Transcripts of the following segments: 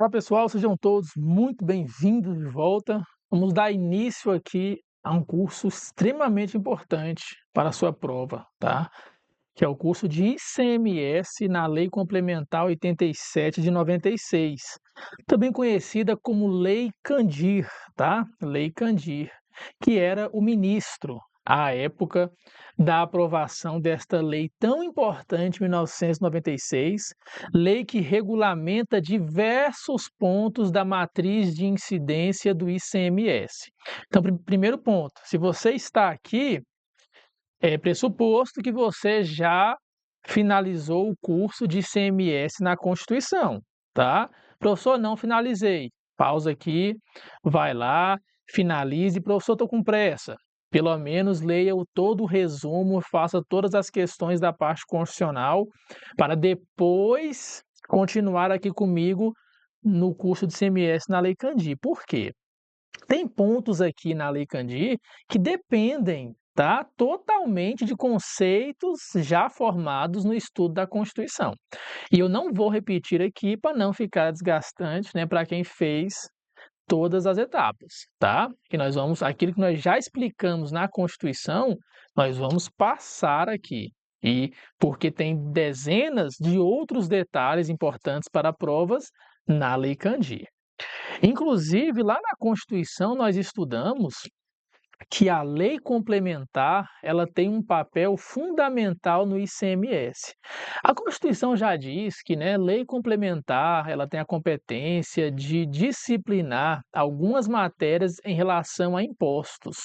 Olá pessoal, sejam todos muito bem-vindos de volta. Vamos dar início aqui a um curso extremamente importante para a sua prova, tá? Que é o curso de ICMS na Lei Complementar 87 de 96, também conhecida como Lei Candir, tá? Lei Candir, que era o ministro à época da aprovação desta lei tão importante em 1996, lei que regulamenta diversos pontos da matriz de incidência do ICMS. Então, primeiro ponto, se você está aqui, é pressuposto que você já finalizou o curso de ICMS na Constituição, tá? Professor, não finalizei. Pausa aqui, vai lá, finalize. Professor, estou com pressa. Pelo menos leia todo o resumo, faça todas as questões da parte constitucional, para depois continuar aqui comigo no curso de ICMS na Lei Candir. Por quê? Tem pontos aqui na Lei Candir que dependem, tá, totalmente de conceitos já formados no estudo da Constituição. E eu não vou repetir aqui para não ficar desgastante, né, para quem fez todas as etapas, tá? E nós vamos, aquilo que nós já explicamos na Constituição, nós vamos passar aqui. E porque tem dezenas de outros detalhes importantes para provas na Lei Candir. Inclusive, lá na Constituição nós estudamos que a lei complementar, ela tem um papel fundamental no ICMS. A Constituição já diz que, né, lei complementar, ela tem a competência de disciplinar algumas matérias em relação a impostos,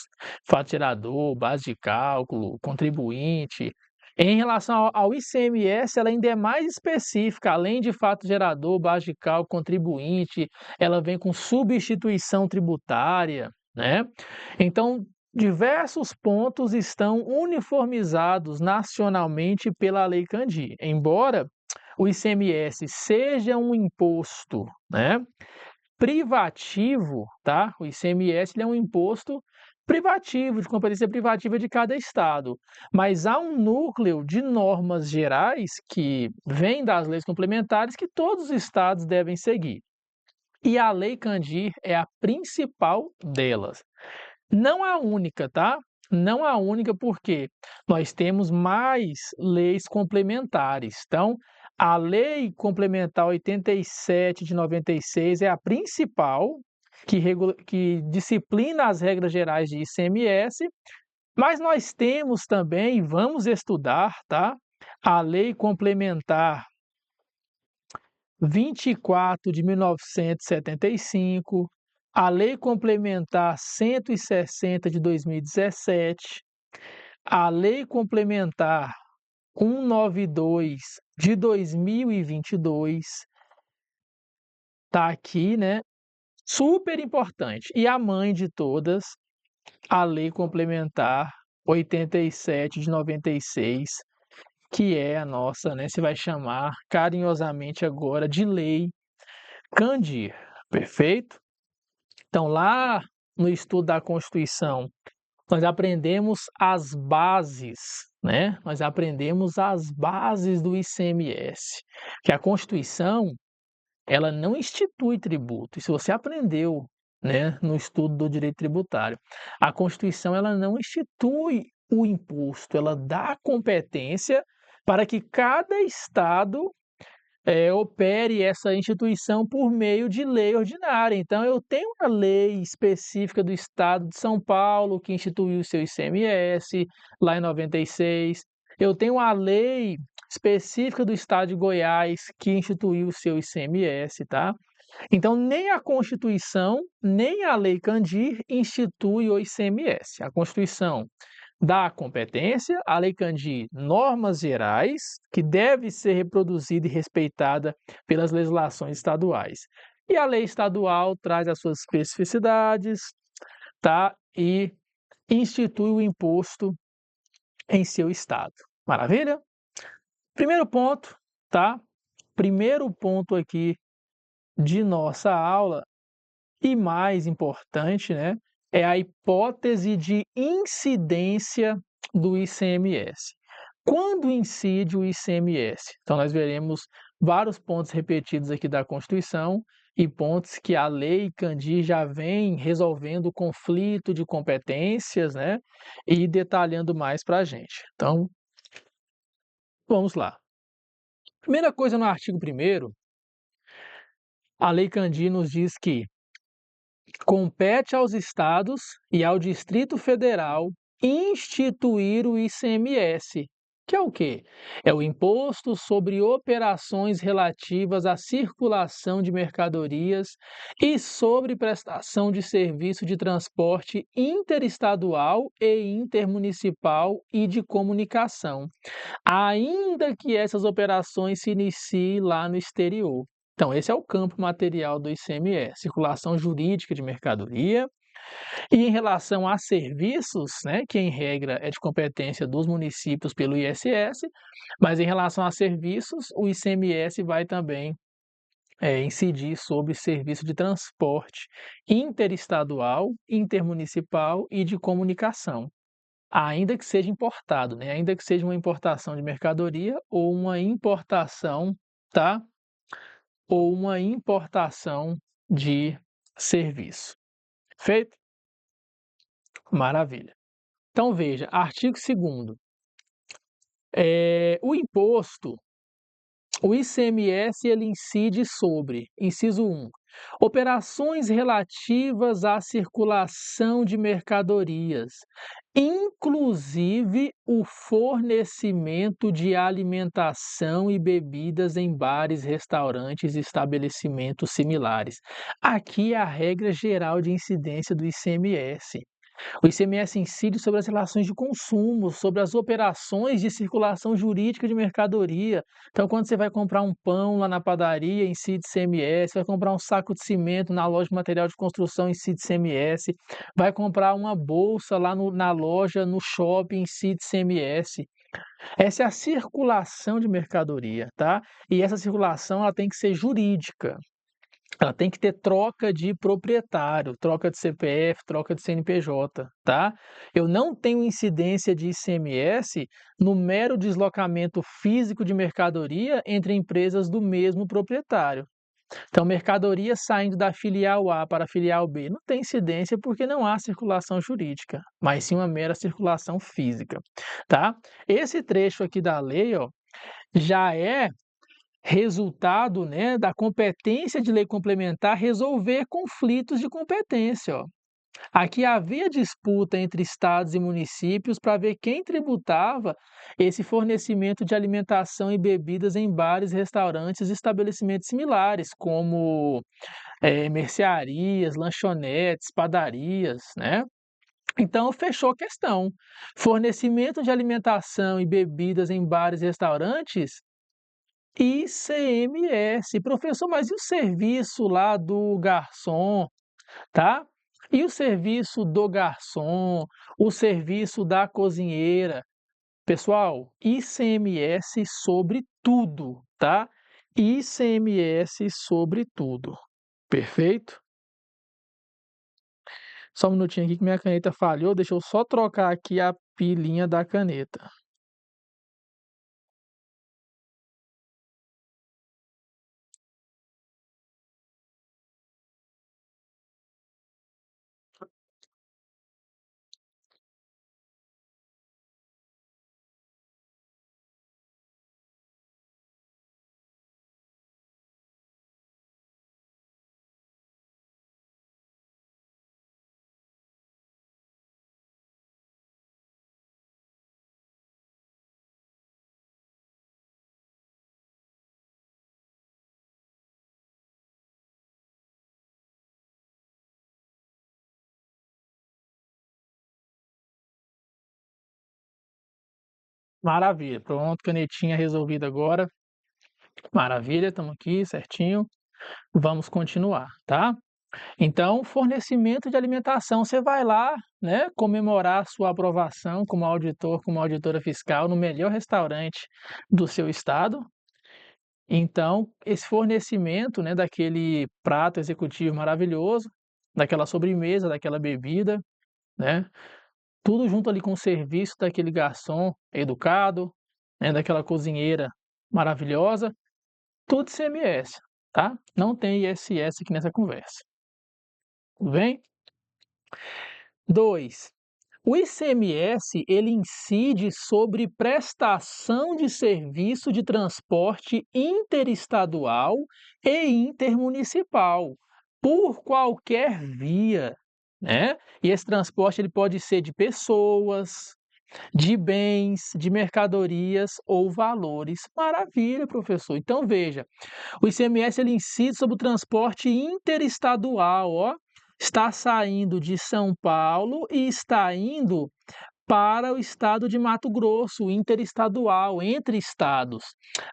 fato gerador, base de cálculo, contribuinte. Em relação ao ICMS, ela ainda é mais específica, além de fato gerador, base de cálculo, contribuinte, ela vem com substituição tributária, né? Então, diversos pontos estão uniformizados nacionalmente pela Lei Candir. Embora o ICMS seja um imposto, né, privativo, tá? O ICMS ele é um imposto privativo, de competência privativa de cada estado, mas há um núcleo de normas gerais que vem das leis complementares que todos os estados devem seguir. E a Lei Candir é a principal delas. Não a única, tá? Não a única porque nós temos mais leis complementares. Então, a Lei Complementar 87 de 96 é a principal, que disciplina as regras gerais de ICMS, mas nós temos também, vamos estudar, tá? A Lei Complementar 24 de 1975, a Lei Complementar 160 de 2017, a Lei Complementar 192 de 2022, tá aqui, né? Super importante. E a mãe de todas, a Lei Complementar 87 de 96, que é a nossa, né? Se vai chamar carinhosamente agora de Lei Candir, perfeito? Então, lá no estudo da Constituição, nós aprendemos as bases, né? Nós aprendemos as bases do ICMS, que a Constituição, ela não institui tributo. Isso você aprendeu, né, no estudo do direito tributário. A Constituição, ela não institui o imposto, ela dá competência para que cada estado opere essa instituição por meio de lei ordinária. Então, eu tenho uma lei específica do Estado de São Paulo que instituiu o seu ICMS lá em 96. Eu tenho a lei específica do Estado de Goiás que instituiu o seu ICMS, tá? Então, nem a Constituição, nem a Lei Candir institui o ICMS. A Constituição dá competência, a Lei Candir normas gerais, que deve ser reproduzida e respeitada pelas legislações estaduais. E a lei estadual traz as suas especificidades, tá? E institui o imposto em seu estado. Maravilha? Primeiro ponto, tá? Primeiro ponto aqui de nossa aula, e mais importante, né, é a hipótese de incidência do ICMS. Quando incide o ICMS? Então, nós veremos vários pontos repetidos aqui da Constituição e pontos que a Lei Candir já vem resolvendo o conflito de competências, né, e detalhando mais para a gente. Então, vamos lá. Primeira coisa no artigo 1º, a Lei Candir nos diz que compete aos estados e ao Distrito Federal instituir o ICMS, que é o quê? É o Imposto sobre Operações Relativas à Circulação de Mercadorias e sobre prestação de serviço de transporte interestadual e intermunicipal e de comunicação, ainda que essas operações se iniciem lá no exterior. Então, esse é o campo material do ICMS, circulação jurídica de mercadoria. E em relação a serviços, né, que em regra é de competência dos municípios pelo ISS, mas em relação a serviços, o ICMS vai também incidir sobre serviço de transporte interestadual, intermunicipal e de comunicação, ainda que seja importado, né, ainda que seja uma importação de mercadoria ou uma importação, tá? Ou uma importação de serviço. Feito? Maravilha. Então veja, artigo 2º, o imposto, o ICMS, ele incide sobre, inciso 1, operações relativas à circulação de mercadorias, inclusive o fornecimento de alimentação e bebidas em bares, restaurantes e estabelecimentos similares. Aqui é a regra geral de incidência do ICMS. O ICMS incide sobre as relações de consumo, sobre as operações de circulação jurídica de mercadoria. Então, quando você vai comprar um pão lá na padaria, incide ICMS, vai comprar um saco de cimento na loja de material de construção, incide ICMS, vai comprar uma bolsa lá na loja, no shopping, incide ICMS. Essa é a circulação de mercadoria, tá? E essa circulação ela tem que ser jurídica. Ela tem que ter troca de proprietário, troca de CPF, troca de CNPJ, tá? Eu não tenho incidência de ICMS no mero deslocamento físico de mercadoria entre empresas do mesmo proprietário. Então, mercadoria saindo da filial A para a filial B não tem incidência porque não há circulação jurídica, mas sim uma mera circulação física, tá? Esse trecho aqui da lei, ó, já é resultado, né, da competência de lei complementar resolver conflitos de competência. Ó. Aqui havia disputa entre estados e municípios para ver quem tributava esse fornecimento de alimentação e bebidas em bares, restaurantes e estabelecimentos similares, como mercearias, lanchonetes, padarias, né? Então, fechou a questão. Fornecimento de alimentação e bebidas em bares e restaurantes ICMS. Professor, mas e o serviço lá do garçom, tá? E o serviço do garçom, o serviço da cozinheira? Pessoal, ICMS sobre tudo, tá? ICMS sobre tudo. Perfeito? Só um minutinho aqui que minha caneta falhou. Deixa eu só trocar aqui a pilinha da caneta. Maravilha. Pronto, canetinha resolvida agora. Maravilha, estamos aqui certinho. Vamos continuar, tá? Então, fornecimento de alimentação, você vai lá, né, comemorar sua aprovação como auditor, como auditora fiscal no melhor restaurante do seu estado. Então, esse fornecimento, né, daquele prato executivo maravilhoso, daquela sobremesa, daquela bebida, né, tudo junto ali com o serviço daquele garçom educado, né, daquela cozinheira maravilhosa. tudo ICMS, tá? Não tem ISS aqui nessa conversa. Tudo bem? 2. O ICMS, ele incide sobre prestação de serviço de transporte interestadual e intermunicipal, por qualquer via, né? E esse transporte ele pode ser de pessoas, de bens, de mercadorias ou valores. Maravilha, professor. Então veja, o ICMS ele incide sobre o transporte interestadual, ó. Está saindo de São Paulo e está indo para o estado de Mato Grosso, interestadual, entre estados.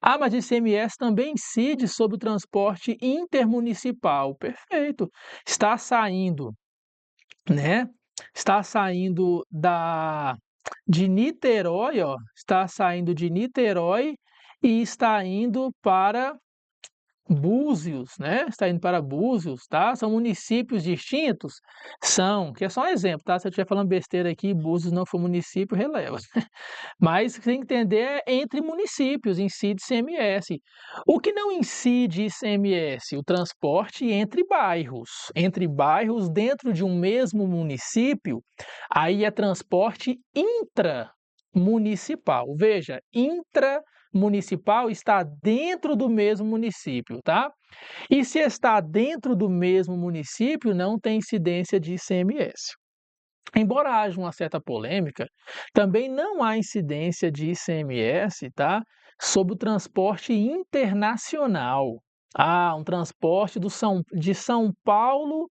Ah, mas o ICMS também incide sobre o transporte intermunicipal. Perfeito. Está saindo, né? Está saindo de Niterói, ó, está saindo de Niterói e está indo para Búzios, né? Está indo para Búzios, tá? São municípios distintos? São, que é só um exemplo, tá? Se eu estiver falando besteira aqui, Búzios não for município, releva. Mas você tem que entender é entre municípios, incide ICMS. O que não incide ICMS? O transporte entre bairros dentro de um mesmo município, aí é transporte intramunicipal. Veja, intramunicipal está dentro do mesmo município, tá? E se está dentro do mesmo município, não tem incidência de ICMS. Embora haja uma certa polêmica, também não há incidência de ICMS, tá? Sobre o transporte internacional. Ah, um transporte de São Paulo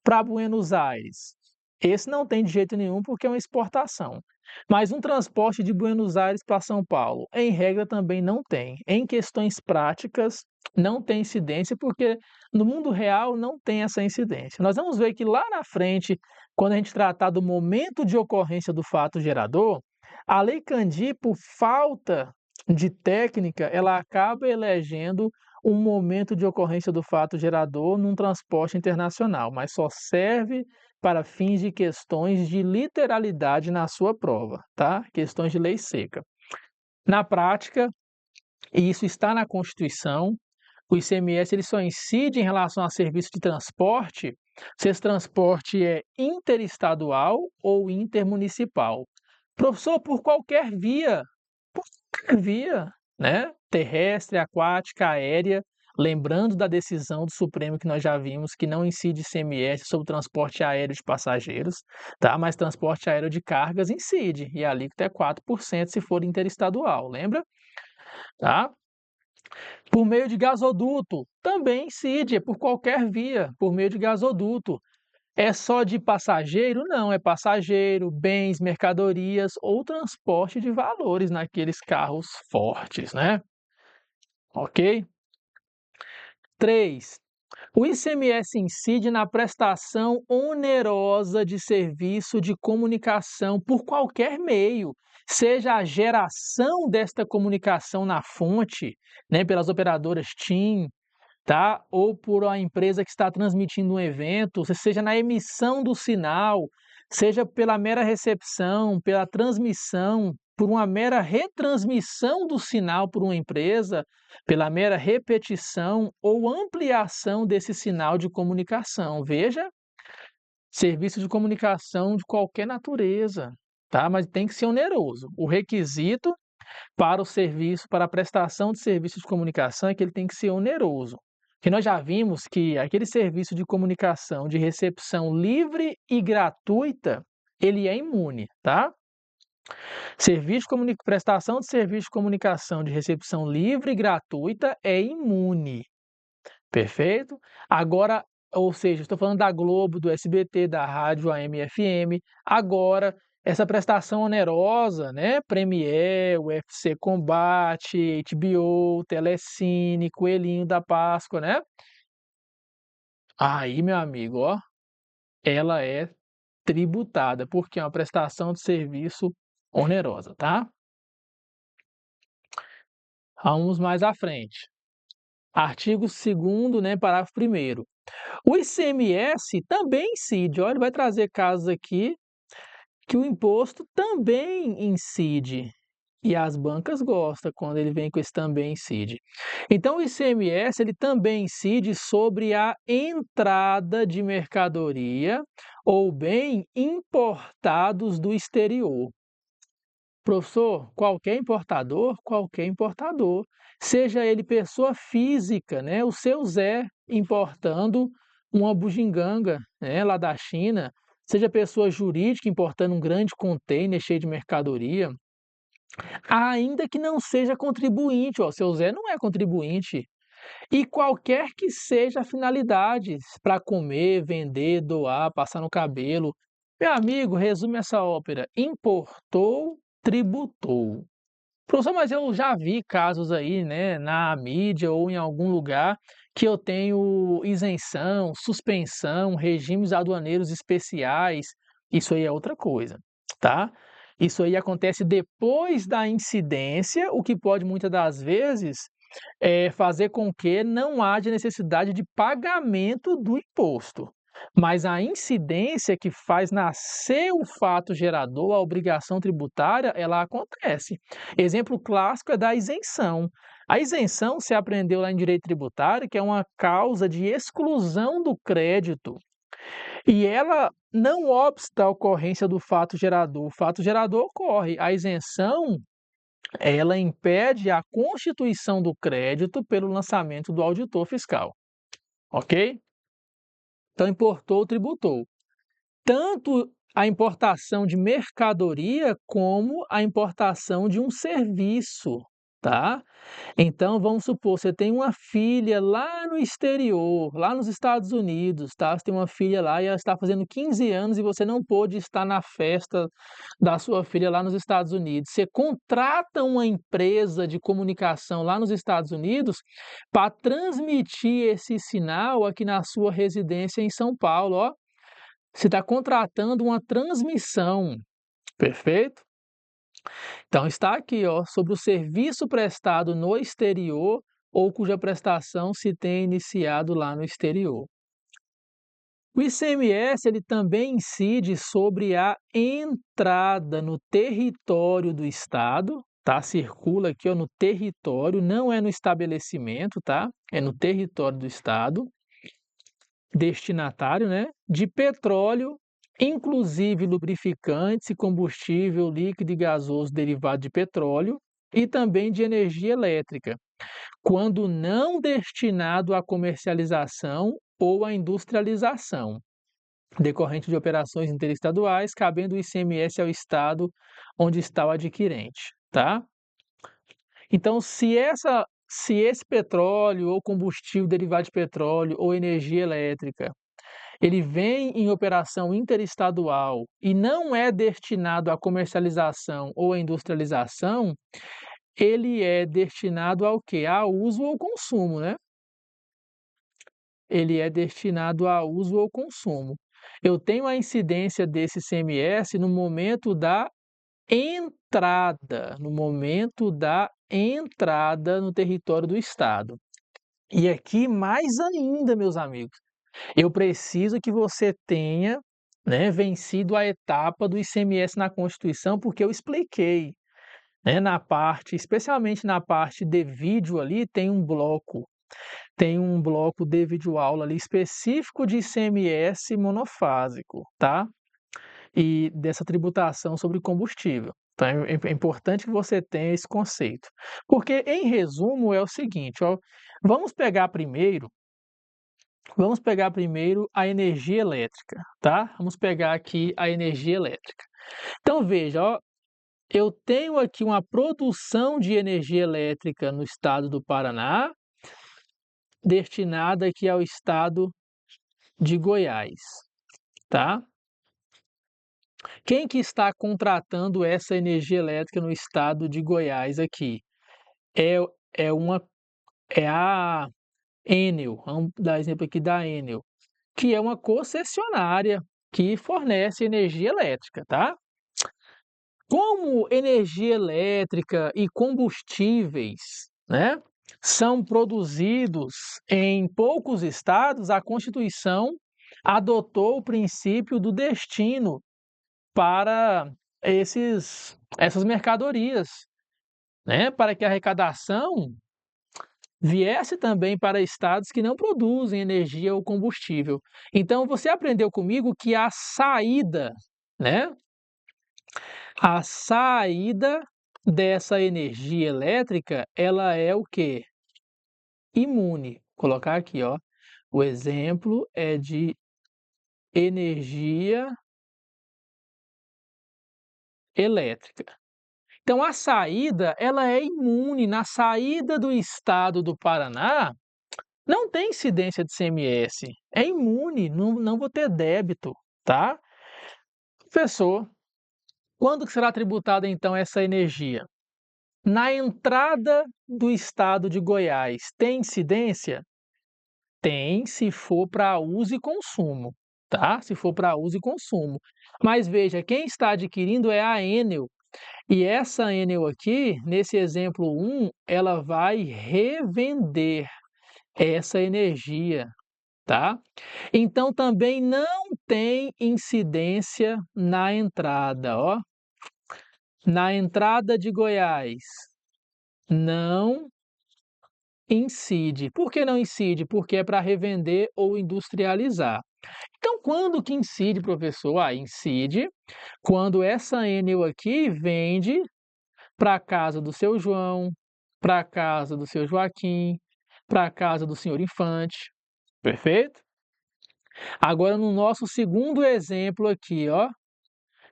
para Buenos Aires. Esse não tem de jeito nenhum porque é uma exportação. Mas um transporte de Buenos Aires para São Paulo, em regra, também não tem. Em questões práticas, não tem incidência, porque no mundo real não tem essa incidência. Nós vamos ver que lá na frente, quando a gente tratar do momento de ocorrência do fato gerador, a Lei Candir, por falta de técnica, ela acaba elegendo um momento de ocorrência do fato gerador num transporte internacional, mas só serve para fins de questões de literalidade na sua prova, tá? Questões de lei seca. Na prática, e isso está na Constituição, o ICMS ele só incide em relação a serviço de transporte se esse transporte é interestadual ou intermunicipal. Professor, por qualquer via, via, né? Terrestre, aquática, aérea, lembrando da decisão do Supremo que nós já vimos que não incide ICMS sobre o transporte aéreo de passageiros, tá? Mas transporte aéreo de cargas incide, e a alíquota é 4% se for interestadual, lembra? Tá? Por meio de gasoduto, também incide, é por qualquer via, por meio de gasoduto. É só de passageiro? Não, é passageiro, bens, mercadorias ou transporte de valores naqueles carros fortes, né? Ok? 3. O ICMS incide na prestação onerosa de serviço de comunicação por qualquer meio, seja a geração desta comunicação na fonte, né, pelas operadoras TIM, tá? Ou por uma empresa que está transmitindo um evento, seja na emissão do sinal, seja pela mera recepção, pela transmissão, por uma mera retransmissão do sinal por uma empresa, pela mera repetição ou ampliação desse sinal de comunicação. Veja, serviço de comunicação de qualquer natureza, tá? Mas tem que ser oneroso. O requisito para o serviço, para a prestação de serviço de comunicação é que ele tem que ser oneroso. Que nós já vimos que aquele serviço de comunicação de recepção livre e gratuita, ele é imune, tá? Prestação de serviço de comunicação de recepção livre e gratuita é imune, perfeito? Agora, ou seja, estou falando da Globo, do SBT, da rádio AM e FM. Agora, essa prestação onerosa, né? Premiere, UFC Combate, HBO, Telecine, Coelhinho da Páscoa, né? Aí, meu amigo, ó, ela é tributada, porque é uma prestação de serviço onerosa, tá? Vamos mais à frente. Artigo 2º, né, parágrafo 1º. O ICMS também incide, olha, ele vai trazer casos aqui que o imposto também incide E as bancas gostam quando ele vem com esse também incide. Então o ICMS ele também incide sobre a entrada de mercadoria ou bem importados do exterior. Professor, qualquer importador, seja ele pessoa física, né, o seu Zé importando uma bugiganga, né, lá da China, seja pessoa jurídica importando um grande container cheio de mercadoria, ainda que não seja contribuinte, ó, seu Zé não é contribuinte. E qualquer que seja a finalidade, para comer, vender, doar, passar no cabelo. Meu amigo, resume essa ópera: importou, tributou. Professor, mas eu já vi casos aí, né, na mídia ou em algum lugar que eu tenho isenção, suspensão, regimes aduaneiros especiais. Isso aí é outra coisa, tá? Isso aí acontece depois da incidência, o que pode muitas das vezes fazer com que não haja necessidade de pagamento do imposto. Mas a incidência que faz nascer o fato gerador, a obrigação tributária, ela acontece. Exemplo clássico é da isenção. A isenção se aprendeu lá em direito tributário, que é uma causa de exclusão do crédito. E ela não obsta a ocorrência do fato gerador. O fato gerador ocorre. A isenção ela impede a constituição do crédito pelo lançamento do auditor fiscal, ok? Então, importou, tributou. Tanto a importação de mercadoria como a importação de um serviço, tá? Então, vamos supor, você tem uma filha lá no exterior, lá nos Estados Unidos, tá? Você tem uma filha lá e ela está fazendo 15 anos e você não pôde estar na festa da sua filha lá nos Estados Unidos. Você contrata uma empresa de comunicação lá nos Estados Unidos para transmitir esse sinal aqui na sua residência em São Paulo, ó. Você está contratando uma transmissão, perfeito? Então está aqui, ó, sobre o serviço prestado no exterior ou cuja prestação se tem iniciado lá no exterior. O ICMS ele também incide sobre a entrada no território do estado, tá? Circula aqui, ó, no território, não é no estabelecimento, tá? É no território do estado, destinatário, né? De petróleo, inclusive lubrificantes e combustível líquido e gasoso derivado de petróleo, e também de energia elétrica, quando não destinado à comercialização ou à industrialização, decorrente de operações interestaduais, cabendo o ICMS ao estado onde está o adquirente, tá? Então, se esse petróleo ou combustível derivado de petróleo ou energia elétrica ele vem em operação interestadual e não é destinado à comercialização ou à industrialização, ele é destinado ao quê? A uso ou consumo, né? Ele é destinado a uso ou consumo. Eu tenho a incidência desse ICMS no momento da entrada no território do estado. E aqui mais ainda, meus amigos, eu preciso que você tenha, né, vencido a etapa do ICMS na Constituição, porque eu expliquei, né, especialmente na parte de vídeo ali, tem um bloco de videoaula ali específico de ICMS monofásico, tá? E dessa tributação sobre combustível. Então é importante que você tenha esse conceito. Porque, em resumo, é o seguinte, ó, vamos pegar primeiro a energia elétrica, tá? Vamos pegar aqui a energia elétrica. Então veja, ó, eu tenho aqui uma produção de energia elétrica no estado do Paraná, destinada aqui ao estado de Goiás, tá? Quem que está contratando essa energia elétrica no estado de Goiás aqui? É, é uma é a Enel, vamos dar exemplo aqui da Enel, que é uma concessionária que fornece energia elétrica, tá? Como energia elétrica e combustíveis, né, são produzidos em poucos estados, a Constituição adotou o princípio do destino para essas mercadorias. né, para que a arrecadação viesse também para estados que não produzem energia ou combustível. Então, você aprendeu comigo que a saída, né, a saída dessa energia elétrica, ela é o quê? Imune. Vou colocar aqui, ó, o exemplo é de energia elétrica. Então, a saída, ela é imune. Na saída do estado do Paraná, não tem incidência de CMS. É imune, não vou ter débito, tá? Professor, quando que será tributada, então, essa energia? Na entrada do estado de Goiás, tem incidência? Tem, se for para uso e consumo, tá? Se for para uso e consumo. Mas veja, quem está adquirindo é a Enel. E essa Enel aqui, nesse exemplo 1, ela vai revender essa energia, tá? Então também não tem incidência na entrada, ó. Na entrada de Goiás, não incide. Por que não incide? Porque é para revender ou industrializar. Então, quando que incide, professor? Ah, incide quando essa Enel aqui vende para a casa do seu João, para a casa do seu Joaquim, para a casa do senhor Infante. Perfeito? Agora, no nosso segundo exemplo aqui, ó,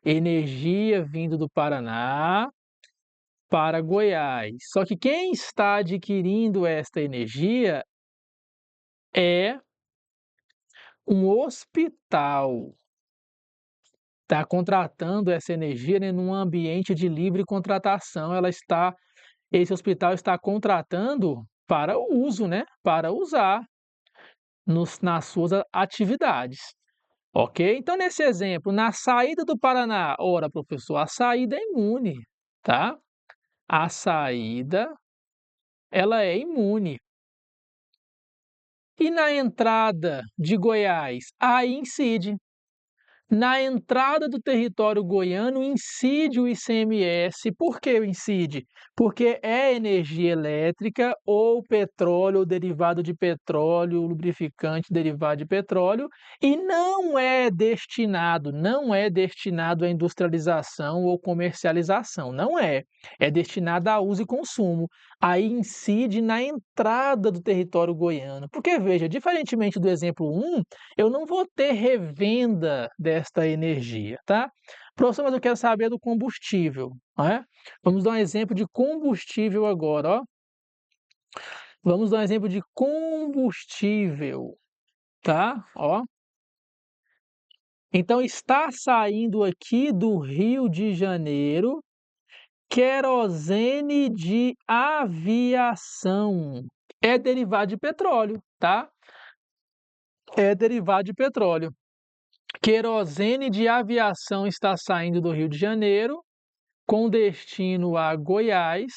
energia vindo do Paraná para Goiás. Só que quem está adquirindo esta energia é um hospital. Está contratando essa energia, né, num ambiente de livre contratação. Esse hospital está contratando para o uso, né, para usar nas suas atividades. Ok? Então, nesse exemplo, na saída do Paraná, ora, professor, a saída é imune, tá? A saída, ela é imune. E na entrada de Goiás, aí incide. Na entrada do território goiano incide o ICMS. Por que incide? Porque é energia elétrica ou petróleo ou derivado de petróleo, lubrificante derivado de petróleo, e não é destinado à industrialização ou comercialização, não é. É destinado a uso e consumo. Aí incide na entrada do território goiano. Porque veja, diferentemente do exemplo 1, eu não vou ter revenda desta energia, tá? Professor, mas eu quero saber do combustível, né? Vamos dar um exemplo de combustível agora, ó. Vamos dar um exemplo de combustível, tá? Ó. Então, está saindo aqui do Rio de Janeiro querosene de aviação. É derivado de petróleo, tá? É derivado de petróleo. Querosene de aviação está saindo do Rio de Janeiro com destino a Goiás.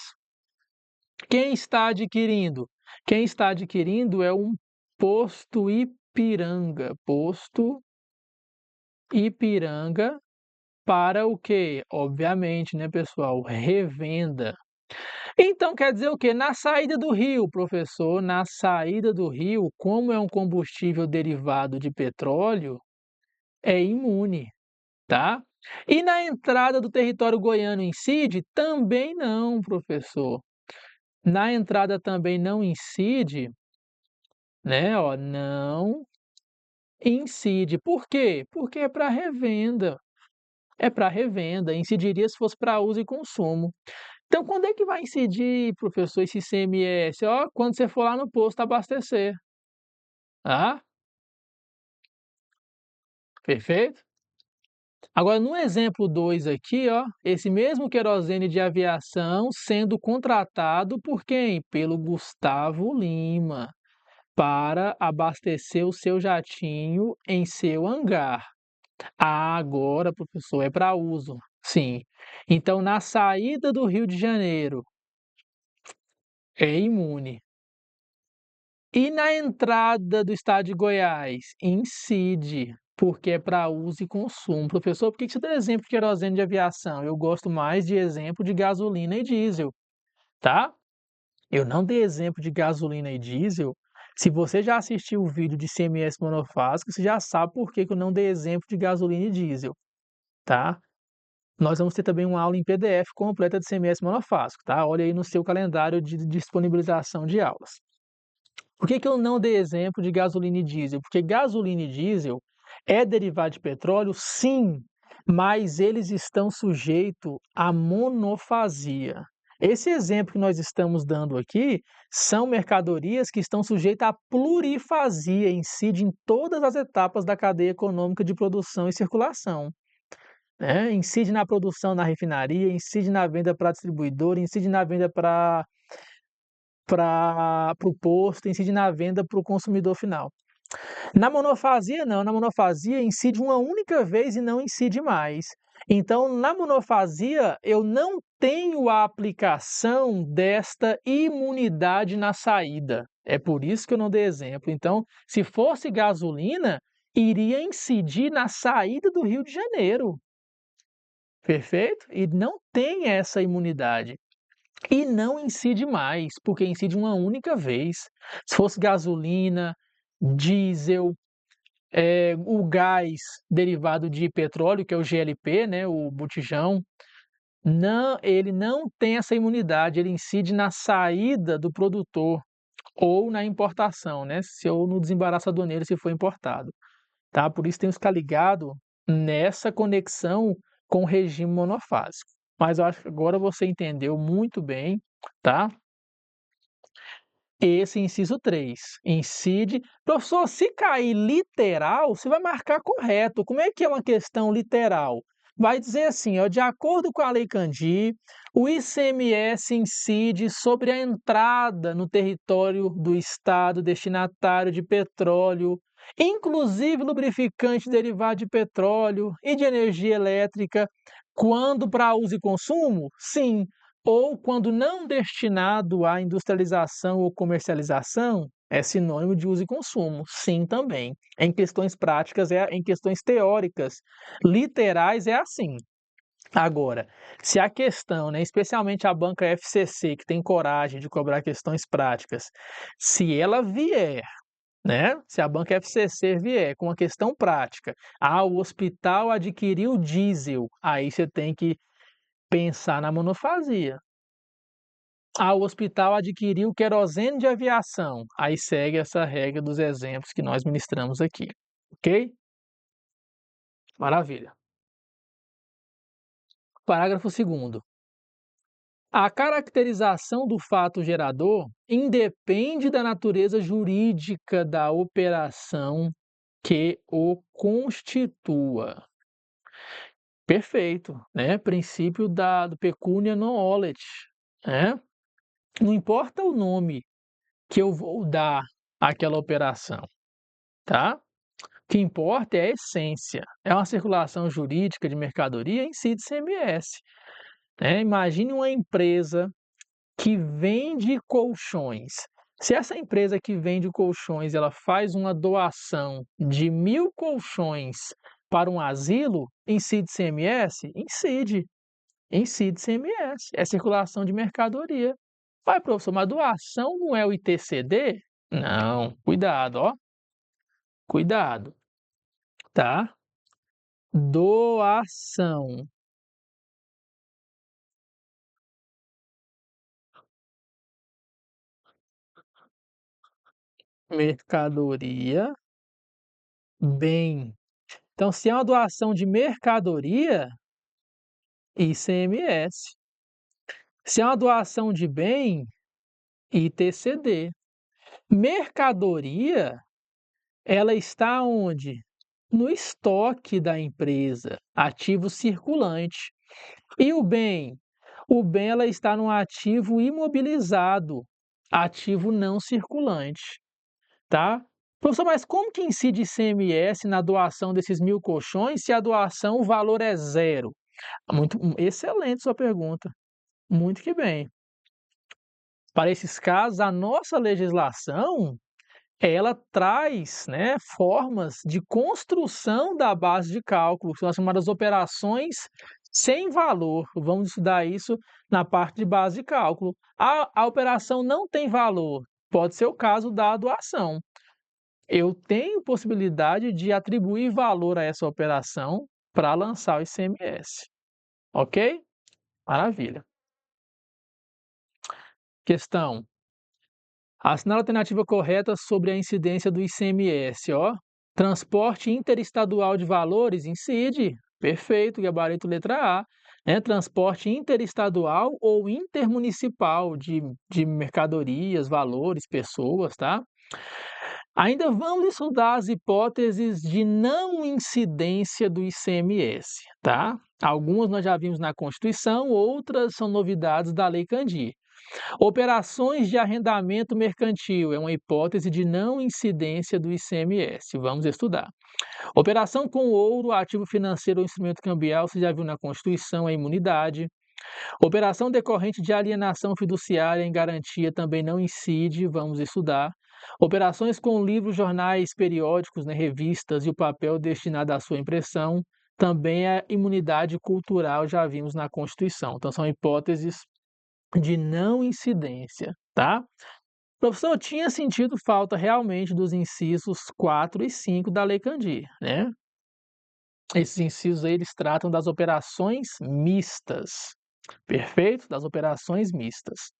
Quem está adquirindo? Quem está adquirindo é um posto Ipiranga. Posto Ipiranga para o quê? Obviamente, né, pessoal? Revenda. Então quer dizer o quê? Na saída do rio, professor, na saída do rio, como é um combustível derivado de petróleo, é imune. Tá? E na entrada do território goiano incide? Também não, professor. Na entrada também não incide, né? Ó, não incide. Por quê? Porque é para revenda. É para revenda. Incidiria se fosse para uso e consumo. Então, quando é que vai incidir, professor, esse ICMS? Ó, quando você for lá no posto abastecer. Ah, perfeito? Agora, no exemplo 2 aqui, ó, esse mesmo querosene de aviação sendo contratado por quem? Pelo Gustavo Lima, para abastecer o seu jatinho em seu hangar. Ah, agora, professor, é para uso. Sim. Então, na saída do Rio de Janeiro, é imune. E na entrada do estado de Goiás, incide, porque é para uso e consumo. Professor, por que você dá exemplo de querosene de aviação? Eu gosto mais de exemplo de gasolina e diesel. tá? Eu não dei exemplo de gasolina e diesel. Se você já assistiu o vídeo de ICMS monofásico, você já sabe por que que eu não dei exemplo de gasolina e diesel, tá? Nós vamos ter também uma aula em PDF completa de ICMS monofásico, tá? Olha aí no seu calendário de disponibilização de aulas. Por que que eu não dei exemplo de gasolina e diesel? Porque gasolina e diesel é derivado de petróleo, sim, mas eles estão sujeitos à monofasia. Esse exemplo que nós estamos dando aqui são mercadorias que estão sujeitas à plurifasia, incidem em todas as etapas da cadeia econômica de produção e circulação, né? Incide na produção na refinaria, incide na venda para distribuidor, incide na venda para o posto, incide na venda para o consumidor final. Na monofasia, não. Na monofasia, incide uma única vez e não incide mais. Então, na monofasia, eu não tenho a aplicação desta imunidade na saída. É por isso que eu não dei exemplo. Então, se fosse gasolina, iria incidir na saída do Rio de Janeiro. Perfeito? E não tem essa imunidade. E não incide mais, porque incide uma única vez. Se fosse gasolina, diesel, o gás derivado de petróleo, que é o GLP, né, o botijão, não, ele não tem essa imunidade, ele incide na saída do produtor ou na importação, né, se ou no desembaraço aduaneiro se for importado, tá? Por isso tem que ficar ligado nessa conexão com o regime monofásico. Mas eu acho que agora você entendeu muito bem, tá? Esse inciso 3 incide. Professor, se cair literal, você vai marcar correto. Como é que é uma questão literal? Vai dizer assim, ó, de acordo com a Lei Candir, o ICMS incide sobre a entrada no território do Estado destinatário de petróleo, inclusive lubrificante derivado de petróleo e de energia elétrica, quando para uso e consumo? Sim, ou quando não destinado à industrialização ou comercialização, é sinônimo de uso e consumo. Sim, também. Em questões práticas, em questões teóricas, literais é assim. Agora, se a questão, né, especialmente a banca FCC, que tem coragem de cobrar questões práticas, se ela vier, né, se a banca FCC vier com uma questão prática, o hospital adquiriu diesel, aí você tem que pensar na monofasia. O hospital adquiriu querosene de aviação. Aí segue essa regra dos exemplos que nós ministramos aqui. Ok? Maravilha. Parágrafo 2º. A caracterização do fato gerador independe da natureza jurídica da operação que o constitua. Perfeito, né? Princípio do pecúnia non olet, né? Não importa o nome que eu vou dar àquela operação, tá? O que importa é a essência. É uma circulação jurídica de mercadoria em si de ICMS, né? Imagine uma empresa que vende colchões. Se essa empresa que vende colchões ela faz uma doação de 1.000 colchões para um asilo, incide ICMS? Incide ICMS. É circulação de mercadoria. Vai, professor, mas doação não é o ITCD? Não, cuidado, ó. Cuidado, tá? Doação. Mercadoria, bem. Então, se é uma doação de mercadoria, ICMS. Se é uma doação de bem, ITCD. Mercadoria, ela está onde? No estoque da empresa, ativo circulante. E o bem? O bem ela está no ativo imobilizado, ativo não circulante, tá? Professor, mas como que incide ICMS na doação desses 1.000 colchões se a doação, o valor é zero? Muito, excelente sua pergunta. Muito que bem. Para esses casos, a nossa legislação, ela traz, né, formas de construção da base de cálculo, que são as chamadas operações sem valor. Vamos estudar isso na parte de base de cálculo. A operação não tem valor, pode ser o caso da doação. Eu tenho possibilidade de atribuir valor a essa operação para lançar o ICMS. Ok? Maravilha. Questão: assinale a alternativa correta sobre a incidência do ICMS, ó. Transporte interestadual de valores incide. Perfeito, gabarito letra A. Transporte interestadual ou intermunicipal de mercadorias, valores, pessoas, tá? Ainda vamos estudar as hipóteses de não incidência do ICMS, tá? Algumas nós já vimos na Constituição, outras são novidades da Lei Candir. Operações de arrendamento mercantil é uma hipótese de não incidência do ICMS. Vamos estudar. Operação com ouro, ativo financeiro ou instrumento cambial, você já viu na Constituição, a imunidade. Operação decorrente de alienação fiduciária em garantia também não incide, vamos estudar. Operações com livros, jornais, periódicos, revistas e o papel destinado à sua impressão, também é imunidade cultural, já vimos na Constituição. Então, são hipóteses de não incidência, tá? Professor, eu tinha sentido falta realmente dos incisos 4 e 5 da Lei Candir, né? Esses incisos aí, eles tratam das operações mistas, perfeito? Das operações mistas.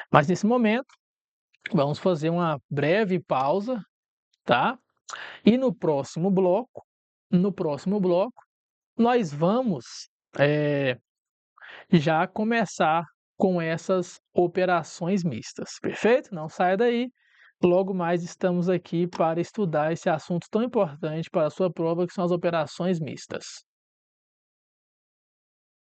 Mas nesse momento, vamos fazer uma breve pausa, tá? E no próximo bloco, nós vamos já começar com essas operações mistas, perfeito? Não saia daí. Logo mais estamos aqui para estudar esse assunto tão importante para a sua prova, que são as operações mistas.